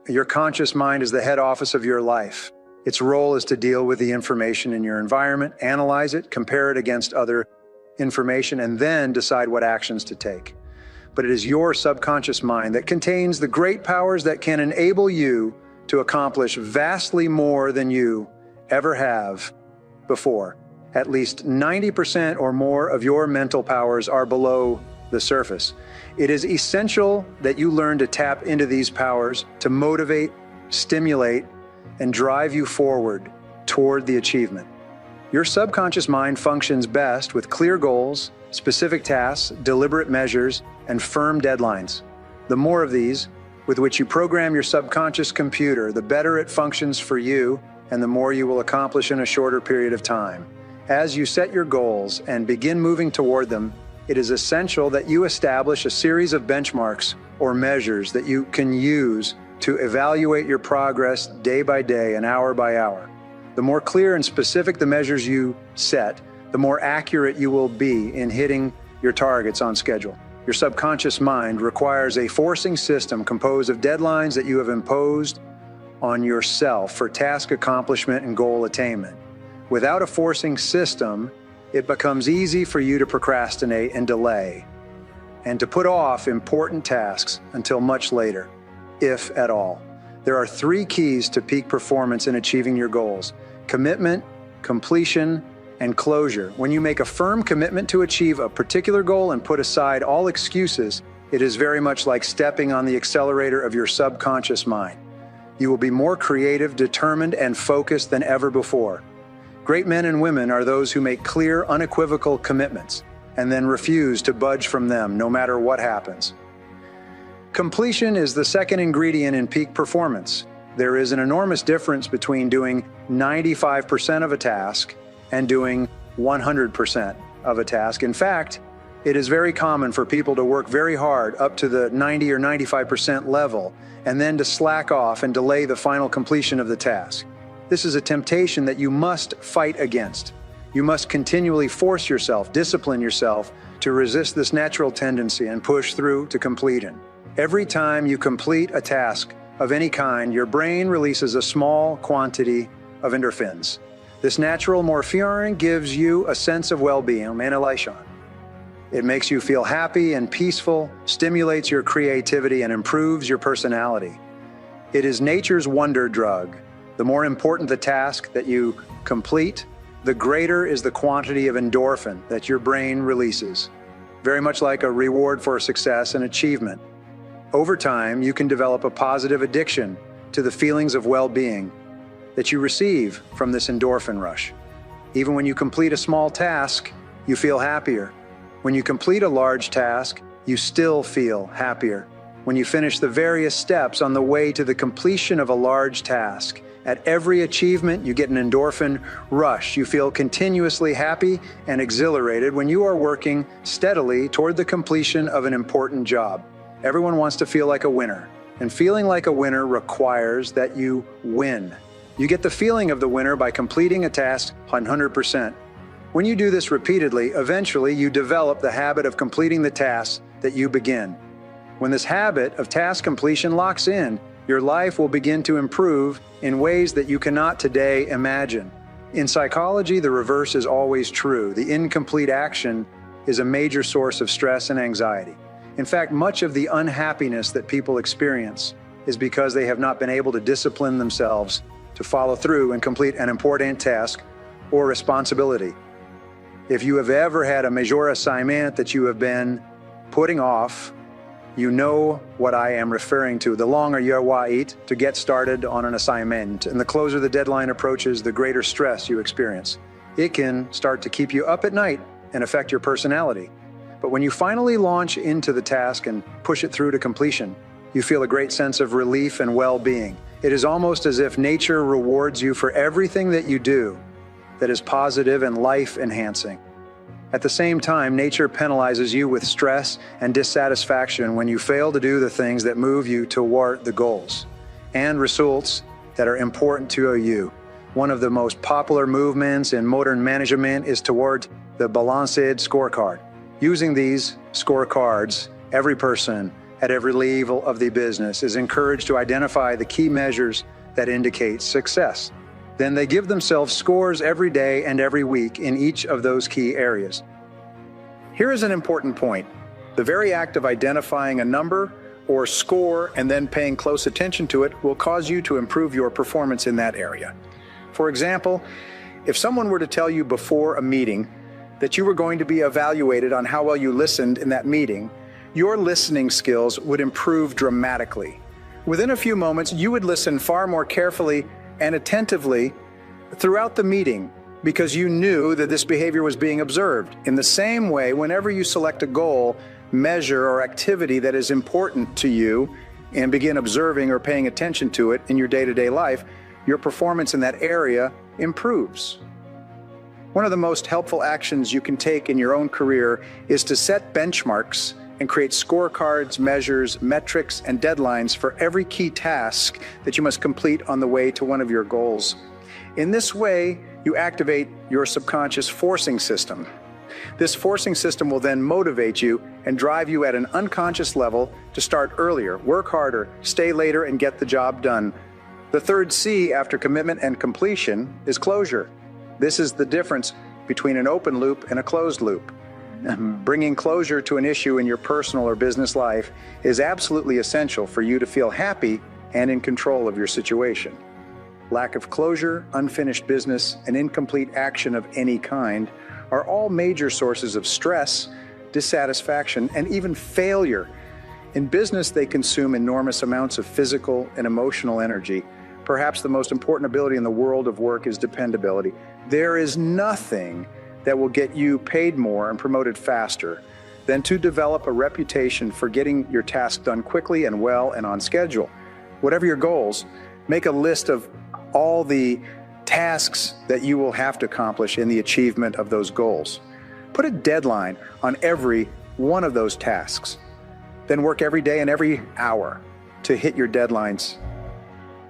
Your conscious mind is the head office of your life. Its role is to deal with the information in your environment, analyze it, compare it against other information, and then decide what actions to take. But it is your subconscious mind that contains the great powers that can enable you to accomplish vastly more than you ever have before. At least 90% or more of your mental powers are below the surface. It is essential that you learn to tap into these powers to motivate, stimulate, and drive you forward toward the achievement. Your subconscious mind functions best with clear goals, specific tasks, deliberate measures, and firm deadlines. The more of these, with which you program your subconscious computer, the better it functions for you, and the more you will accomplish in a shorter period of time. As you set your goals and begin moving toward them, it is essential that you establish a series of benchmarks or measures that you can use to evaluate your progress day by day and hour by hour. The more clear and specific the measures you set, the more accurate you will be in hitting your targets on schedule. Your subconscious mind requires a forcing system composed of deadlines that you have imposed on yourself for task accomplishment and goal attainment. Without a forcing system, it becomes easy for you to procrastinate and delay, and to put off important tasks until much later, if at all. There are 3 keys to peak performance in achieving your goals: commitment, completion, and closure. When you make a firm commitment to achieve a particular goal and put aside all excuses, it is very much like stepping on the accelerator of your subconscious mind. You will be more creative, determined, and focused than ever before. Great men and women are those who make clear, unequivocal commitments and then refuse to budge from them no matter what happens. Completion is the second ingredient in peak performance. There is an enormous difference between doing 95% of a task and doing 100% of a task. In fact, it is very common for people to work very hard up to the 90 or 95% level and then to slack off and delay the final completion of the task. This is a temptation that you must fight against. You must continually force yourself, discipline yourself to resist this natural tendency and push through to completion. Every time you complete a task of any kind, your brain releases a small quantity of endorphins. This natural morphine gives you a sense of well-being, elation. It makes you feel happy and peaceful, stimulates your creativity, and improves your personality. It is nature's wonder drug. The more important the task that you complete, the greater is the quantity of endorphin that your brain releases, very much like a reward for success and achievement. Over time, you can develop a positive addiction to the feelings of well-being that you receive from this endorphin rush. Even when you complete a small task, you feel happier. When you complete a large task, you still feel happier. When you finish the various steps on the way to the completion of a large task, at every achievement, you get an endorphin rush. You feel continuously happy and exhilarated when you are working steadily toward the completion of an important job. Everyone wants to feel like a winner, and feeling like a winner requires that you win. You get the feeling of the winner by completing a task 100%. When you do this repeatedly, eventually you develop the habit of completing the tasks that you begin. When this habit of task completion locks in, your life will begin to improve in ways that you cannot today imagine. In psychology, the reverse is always true. The incomplete action is a major source of stress and anxiety. In fact, much of the unhappiness that people experience is because they have not been able to discipline themselves to follow through and complete an important task or responsibility. If you have ever had a major assignment that you have been putting off, you know what I am referring to. The longer you wait to get started on an assignment, and the closer the deadline approaches, the greater stress you experience. It can start to keep you up at night and affect your personality. But when you finally launch into the task and push it through to completion, you feel a great sense of relief and well-being. It is almost as if nature rewards you for everything that you do that is positive and life-enhancing. At the same time, nature penalizes you with stress and dissatisfaction when you fail to do the things that move you toward the goals and results that are important to you. One of the most popular movements in modern management is toward the balanced scorecard. Using these scorecards, every person at every level of the business is encouraged to identify the key measures that indicate success. Then they give themselves scores every day and every week in each of those key areas. Here is an important point. The very act of identifying a number or score and then paying close attention to it will cause you to improve your performance in that area. For example, if someone were to tell you before a meeting that you were going to be evaluated on how well you listened in that meeting, your listening skills would improve dramatically. Within a few moments, you would listen far more carefully and attentively throughout the meeting because you knew that this behavior was being observed. In the same way, whenever you select a goal, measure, or activity that is important to you and begin observing or paying attention to it in your day-to-day life, your performance in that area improves. One of the most helpful actions you can take in your own career is to set benchmarks and create scorecards, measures, metrics, and deadlines for every key task that you must complete on the way to one of your goals. In this way, you activate your subconscious forcing system. This forcing system will then motivate you and drive you at an unconscious level to start earlier, work harder, stay later, and get the job done. The third C after commitment and completion is closure. This is the difference between an open loop and a closed loop. Bringing closure to an issue in your personal or business life is absolutely essential for you to feel happy and in control of your situation. Lack of closure, unfinished business, and incomplete action of any kind are all major sources of stress, dissatisfaction, and even failure. In business, they consume enormous amounts of physical and emotional energy. Perhaps the most important ability in the world of work is dependability. There is nothing that will get you paid more and promoted faster than to develop a reputation for getting your task done quickly and well and on schedule. Whatever your goals, make a list of all the tasks that you will have to accomplish in the achievement of those goals. Put a deadline on every one of those tasks. Then work every day and every hour to hit your deadlines.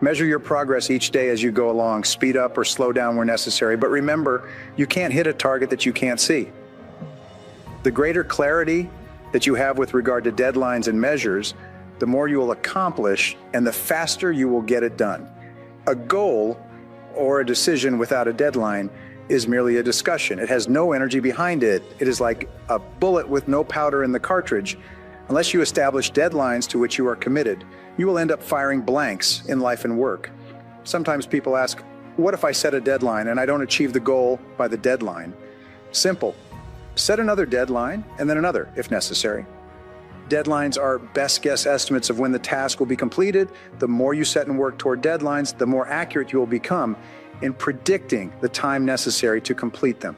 Measure your progress each day as you go along. Speed up or slow down where necessary. But remember, you can't hit a target that you can't see. The greater clarity that you have with regard to deadlines and measures, the more you will accomplish and the faster you will get it done. A goal or a decision without a deadline is merely a discussion. It has no energy behind it. It is like a bullet with no powder in the cartridge. Unless you establish deadlines to which you are committed, you will end up firing blanks in life and work. Sometimes people ask, what if I set a deadline and I don't achieve the goal by the deadline? Simple. Set another deadline and then another if necessary. Deadlines are best guess estimates of when the task will be completed. The more you set and work toward deadlines, the more accurate you will become in predicting the time necessary to complete them.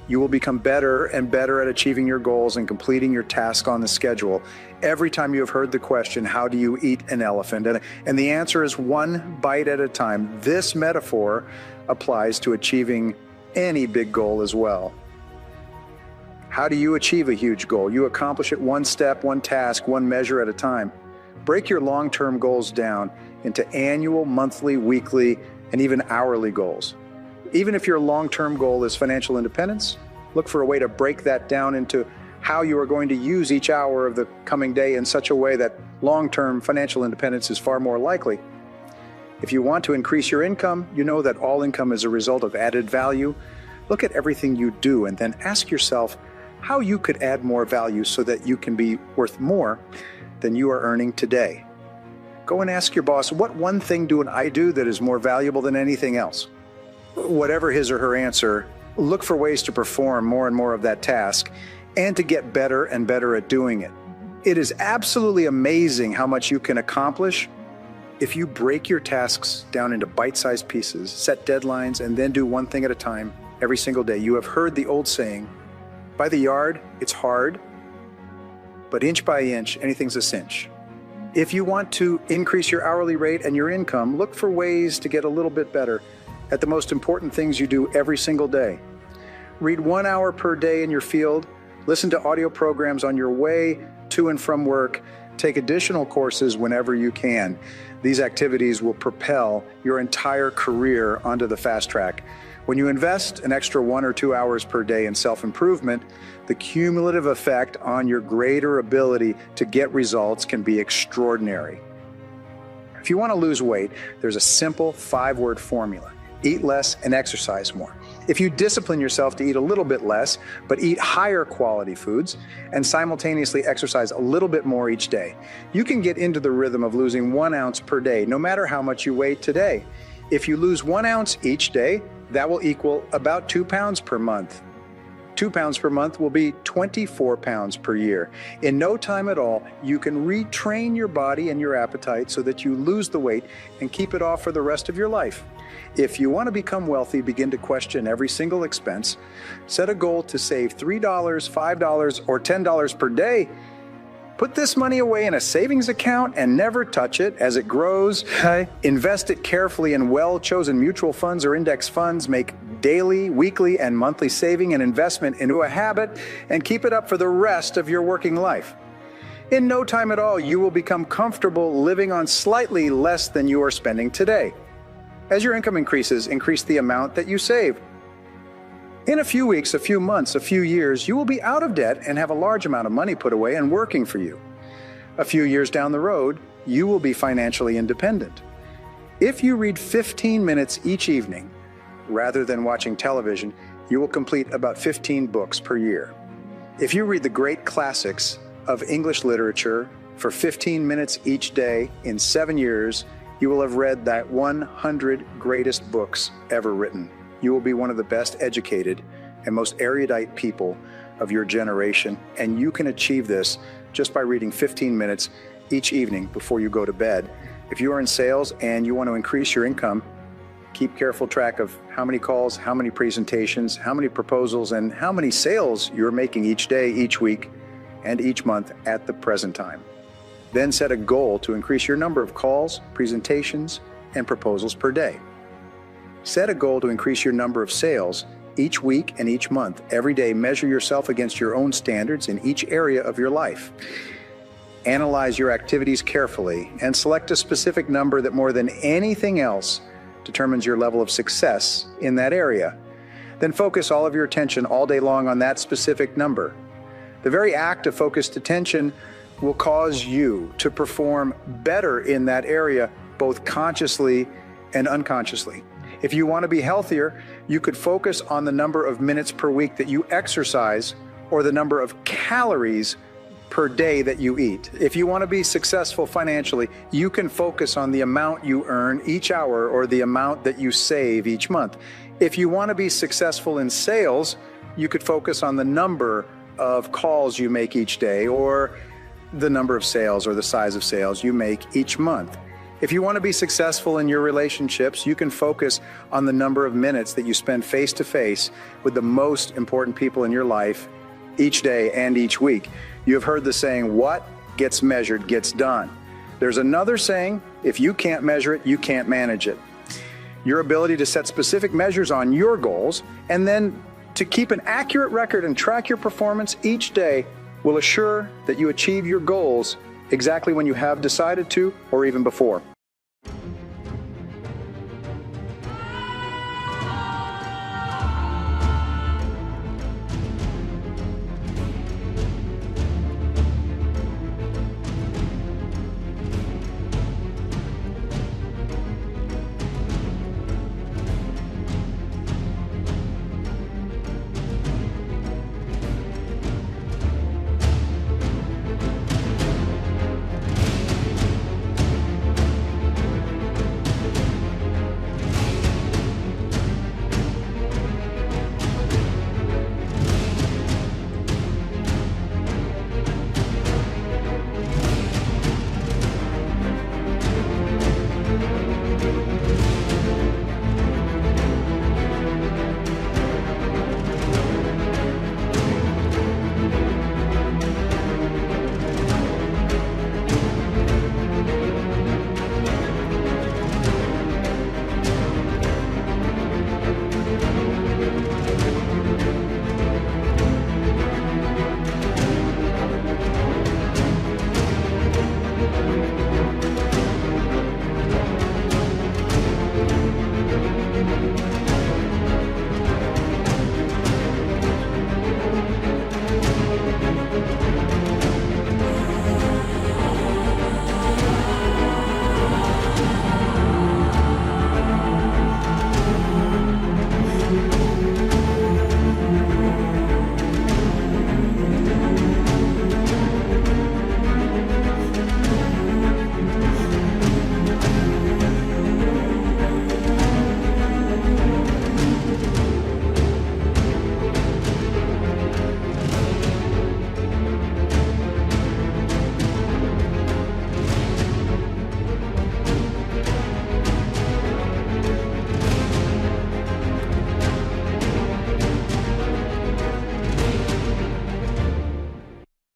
You will become better and better at achieving your goals and completing your task on the schedule. Every time you have heard the question, how do you eat an elephant? And the answer is one bite at a time. This metaphor applies to achieving any big goal as well. How do you achieve a huge goal? You accomplish it one step, one task, one measure at a time. Break your long-term goals down into annual, monthly, weekly, and even hourly goals. Even if your long-term goal is financial independence, look for a way to break that down into how you are going to use each hour of the coming day in such a way that long-term financial independence is far more likely. If you want to increase your income, you know that all income is a result of added value. Look at everything you do and then ask yourself how you could add more value so that you can be worth more than you are earning today. Go and ask your boss, what one thing do I do that is more valuable than anything else? Whatever his or her answer, look for ways to perform more and more of that task and to get better and better at doing it. It is absolutely amazing how much you can accomplish if you break your tasks down into bite-sized pieces, set deadlines, and then do one thing at a time every single day. You have heard the old saying, by the yard, it's hard, but inch by inch, anything's a cinch. If you want to increase your hourly rate and your income, look for ways to get a little bit better at the most important things you do every single day. Read 1 hour per day in your field, listen to audio programs on your way to and from work, take additional courses whenever you can. These activities will propel your entire career onto the fast track. When you invest an extra 1 or 2 hours per day in self-improvement, the cumulative effect on your greater ability to get results can be extraordinary. If you want to lose weight, there's a simple 5-word formula: eat less and exercise more. If you discipline yourself to eat a little bit less, but eat higher quality foods and simultaneously exercise a little bit more each day, you can get into the rhythm of losing 1 ounce per day, no matter how much you weigh today. If you lose 1 ounce each day, that will equal about 2 pounds per month. 2 pounds per month will be 24 pounds per year. In no time at all, you can retrain your body and your appetite so that you lose the weight and keep it off for the rest of your life. If you want to become wealthy, begin to question every single expense. Set a goal to save $3, $5, or $10 per day. Put this money away in a savings account and never touch it as it grows. Invest it carefully in well-chosen mutual funds or index funds. Make daily, weekly, and monthly saving and investment into a habit and keep it up for the rest of your working life. In no time at all, you will become comfortable living on slightly less than you are spending today. As your income increases, increase the amount that you save. In a few weeks, a few months, a few years, you will be out of debt and have a large amount of money put away and working for you. A few years down the road, you will be financially independent. If you read 15 minutes each evening, rather than watching television, you will complete about 15 books per year. If you read the great classics of English literature for 15 minutes each day in 7 years, you will have read that 100 greatest books ever written. You will be one of the best educated and most erudite people of your generation, and you can achieve this just by reading 15 minutes each evening before you go to bed. If you are in sales and you want to increase your income, keep careful track of how many calls, how many presentations, how many proposals, and how many sales you're making each day, each week, and each month at the present time. Then set a goal to increase your number of calls, presentations, and proposals per day. Set a goal to increase your number of sales each week and each month. Every day, measure yourself against your own standards in each area of your life. Analyze your activities carefully and select a specific number that more than anything else determines your level of success in that area. Then focus all of your attention all day long on that specific number. The very act of focused attention will cause you to perform better in that area, both consciously and unconsciously. If you want to be healthier, you could focus on the number of minutes per week that you exercise or the number of calories per day that you eat. If you want to be successful financially, you can focus on the amount you earn each hour or the amount that you save each month. If you want to be successful in sales, you could focus on the number of calls you make each day or the number of sales or the size of sales you make each month. If you want to be successful in your relationships, you can focus on the number of minutes that you spend face-to-face with the most important people in your life each day and each week. You have heard the saying, what gets measured gets done. There's another saying, if you can't measure it, you can't manage it. Your ability to set specific measures on your goals and then to keep an accurate record and track your performance each day will assure that you achieve your goals exactly when you have decided to or even before.